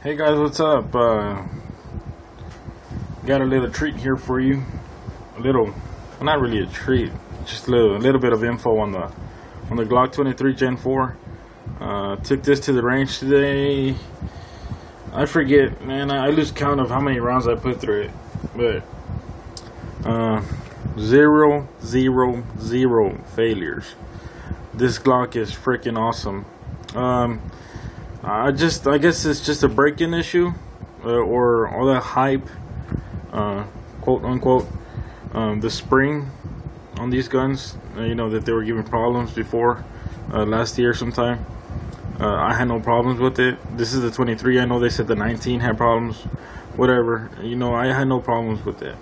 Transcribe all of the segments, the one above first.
Hey guys, what's up? Got a little treat here for you. Well, not really a treat, just a little bit of info on the Glock 23 Gen 4. Took this to the range today. I forget, man. I lose count of how many rounds I put through it, but 0, 0, 0 failures. This Glock is freaking awesome. I guess it's just a break-in issue, or all that hype, quote unquote. The spring on these guns, that they were giving problems before, last year sometime. I had no problems with it. This is the 23. I know they said the 19 had problems. Whatever. I had no problems with it.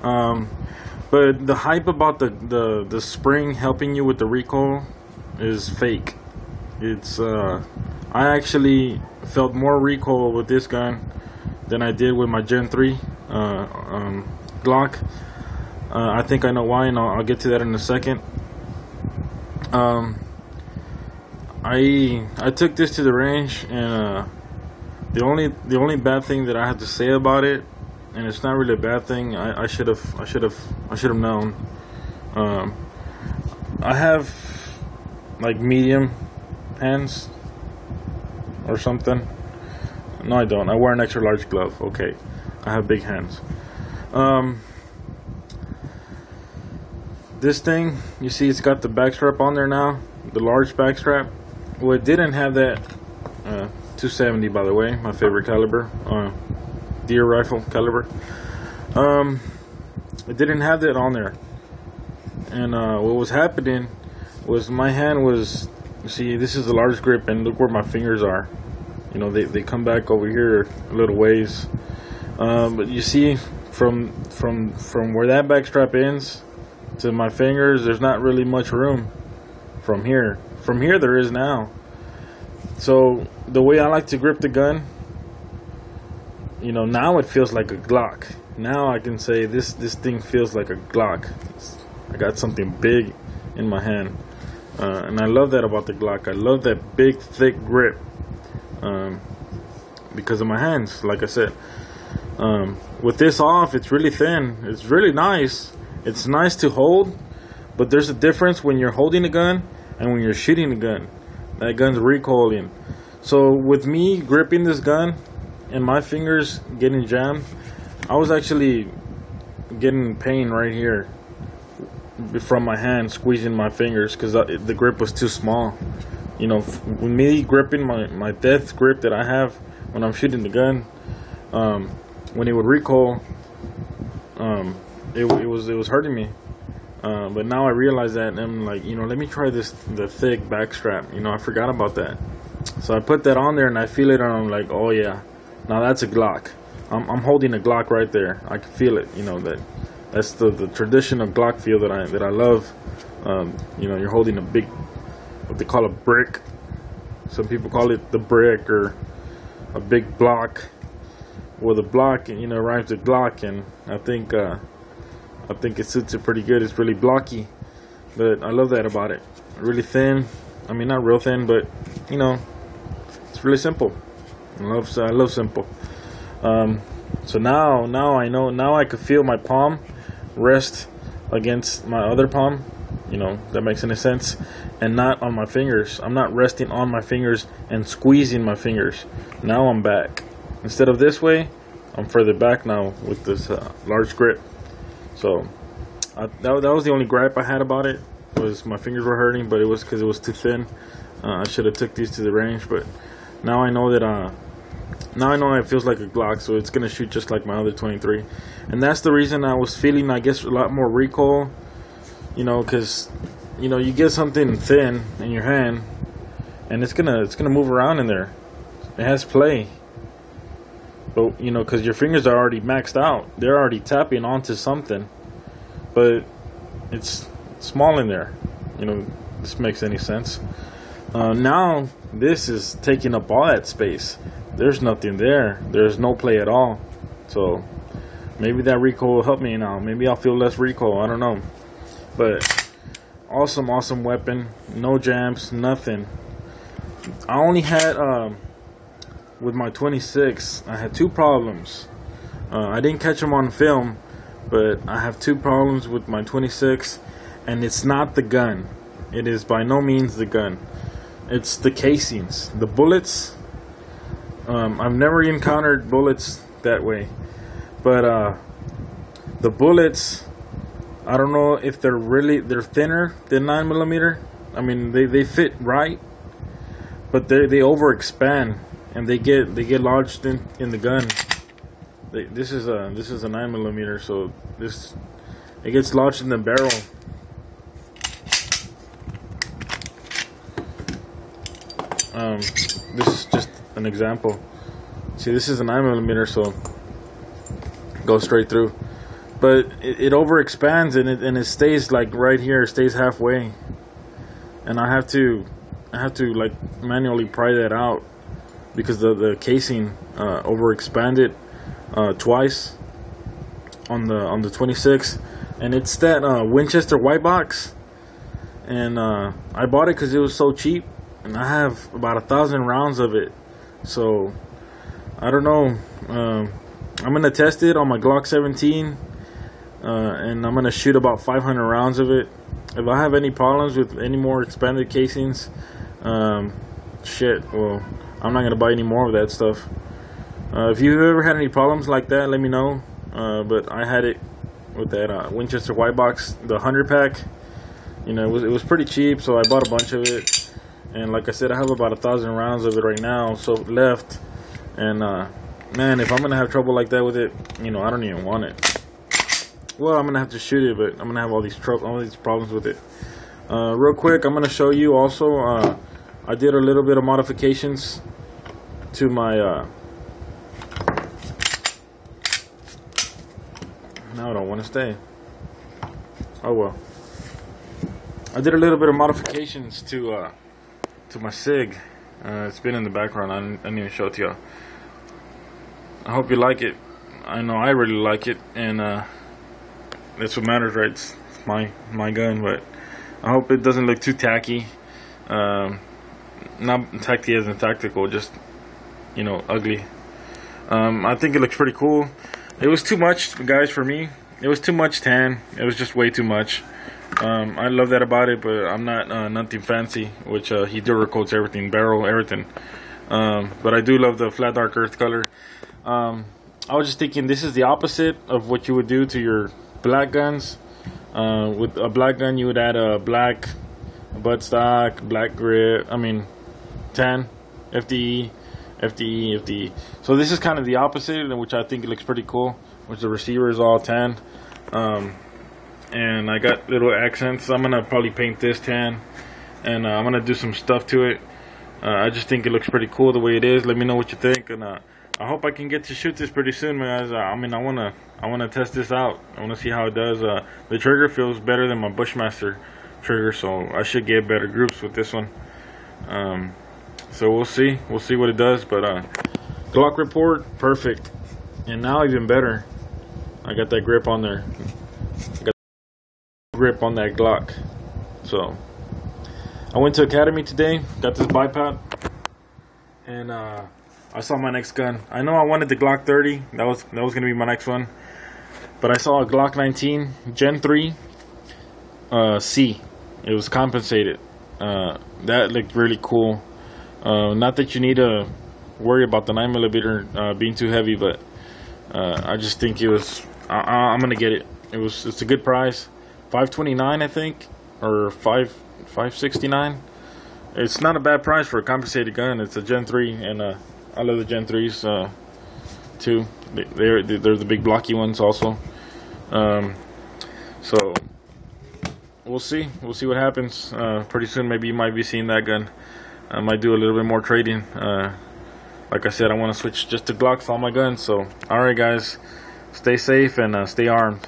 But the hype about the spring helping you with the recoil is fake. It's I actually felt more recoil with this gun than I did with my Gen 3 Glock. I think I know why, and I'll get to that in a second. I took this to the range, and the only bad thing that I have to say about it, and it's not really a bad thing. I should have known. I have like medium hands or something. No, I don't. I wear an extra large glove. Okay, I have big hands. This thing, you see, it's got the back strap on there now, the large back strap. Well, it didn't have that. 270, by the way, my favorite caliber, deer rifle caliber. It didn't have that on there, and what was happening was my hand was. See, this is a large grip, and look where my fingers are. They come back over here a little ways. But you see, from where that back strap ends to my fingers, there's not really much room from here. From here, there is now. So the way I like to grip the gun, now it feels like a Glock. Now I can say this thing feels like a Glock. I got something big in my hand. And I love that about the Glock. I love that big, thick grip, because of my hands, like I said. With this off, it's really thin. It's really nice. It's nice to hold, but there's a difference when you're holding a gun and when you're shooting a gun. That gun's recoiling. So with me gripping this gun and my fingers getting jammed, I was actually getting pain right here from my hand squeezing my fingers because the grip was too small. With me gripping my death grip that I have when I'm shooting the gun, when it would recoil, it was hurting me. But now I realize that, and I'm like, let me try the thick back strap. I forgot about that. So I put that on there and I feel it, and I'm like, oh yeah, now that's a Glock. I'm holding a Glock right there. I can feel it. That's the traditional Glock feel that I love. You're holding a big, what they call a brick. Some people call it the brick, or a big block. Well, the block, rhymes with Glock, and I think it suits it pretty good. It's really blocky, but I love that about it. Really thin. I mean, not real thin, but it's really simple. I love simple. So now I know. Now I could feel my palm rest against my other palm. That makes any sense. And not on my fingers. I'm not resting on my fingers and squeezing my fingers. Now I'm back. Instead of this way, I'm further back now with this large grip. So that was the only gripe I had about it, was my fingers were hurting, but it was because it was too thin. I should have took these to the range, but now I know that now I know it feels like a Glock, so it's gonna shoot just like my other 23. And that's the reason I was feeling, I guess, a lot more recoil. Because you get something thin in your hand, and it's gonna move around in there. It has play. But because your fingers are already maxed out, they're already tapping onto something, but it's small in there. This makes any sense. Now this is taking up all that space. There's nothing there. There's no play at all. So maybe that recoil will help me now. Maybe I'll feel less recoil. I don't know. But awesome weapon. No jams, nothing. I only had with my 26, I had two problems. I didn't catch them on film, but I have two problems with my 26, and it's not the gun. It is by no means the gun. It's the casings, the bullets. I've never encountered bullets that way, but the bullets, I don't know if they're thinner than 9mm. I mean, they fit right, but they overexpand and they get lodged in the gun. This is a 9mm, so it gets lodged in the barrel. This is just an example. See, this is a 9mm, so it goes straight through. But it overexpands and it stays like right here, it stays halfway. And I have to like manually pry that out because the casing overexpanded twice on the 26, and it's that Winchester white box. And I bought it because it was so cheap, and I have about 1,000 rounds of it. So I don't know. I'm gonna test it on my Glock 17, and I'm gonna shoot about 500 rounds of it. If I have any problems with any more expanded casings, shit, well, I'm not gonna buy any more of that stuff. If you've ever had any problems like that, let me know. But I had it with that Winchester white box, the 100 pack. You know, it was pretty cheap, so I bought a bunch of it. And like I said, I have about 1,000 rounds of it right now, so left. And man, if I'm gonna have trouble like that with it, you know, I don't even want it. Well, I'm gonna have to shoot it, but I'm gonna have all these problems with it. Real quick, I'm gonna show you also. I did a little bit of modifications to my. Now I don't want to stay. Oh well. I did a little bit of modifications to my SIG. It's been in the background. I didn't even show it to y'all. I hope you like it. I know I really like it, and that's what matters, right? It's my gun, but I hope it doesn't look too tacky. Not tacky as in tactical, just, you know, ugly. I think it looks pretty cool. It was too much, guys, for me. It was too much tan. It was just way too much. I love that about it, but I'm not nothing fancy, which he Duracoats everything, barrel, everything. But I do love the flat dark earth color. I was just thinking this is the opposite of what you would do to your black guns. With a black gun, you would add a black buttstock, black grip, tan, FDE, FDE. So this is kind of the opposite, which I think it looks pretty cool, which the receiver is all tan. And I got little accents. I'm gonna probably paint this tan, and I'm gonna do some stuff to it. I just think it looks pretty cool the way it is. Let me know what you think, and I hope I can get to shoot this pretty soon, guys. I wanna test this out. I wanna see how it does. The trigger feels better than my Bushmaster trigger, so I should get better groups with this one. So we'll see what it does. But Glock report, perfect, and now even better. I got that grip on there. I got grip on that Glock. So I went to Academy today, got this bipod, and I saw my next gun. I know I wanted the Glock 30. That was gonna be my next one, but I saw a Glock 19 Gen 3 C. It was compensated. That looked really cool. Not that you need to worry about the 9mm being too heavy, but I just think it was. I'm gonna get it. It's a good price, $529 I think, or $569. It's not a bad price for a compensated gun. It's a Gen 3, and I love the Gen 3s too. They're the big blocky ones also. So we'll see what happens. Pretty soon maybe you might be seeing that gun. I might do a little bit more trading. Like I said, I want to switch just to Glocks on my guns. So alright guys, stay safe and stay armed.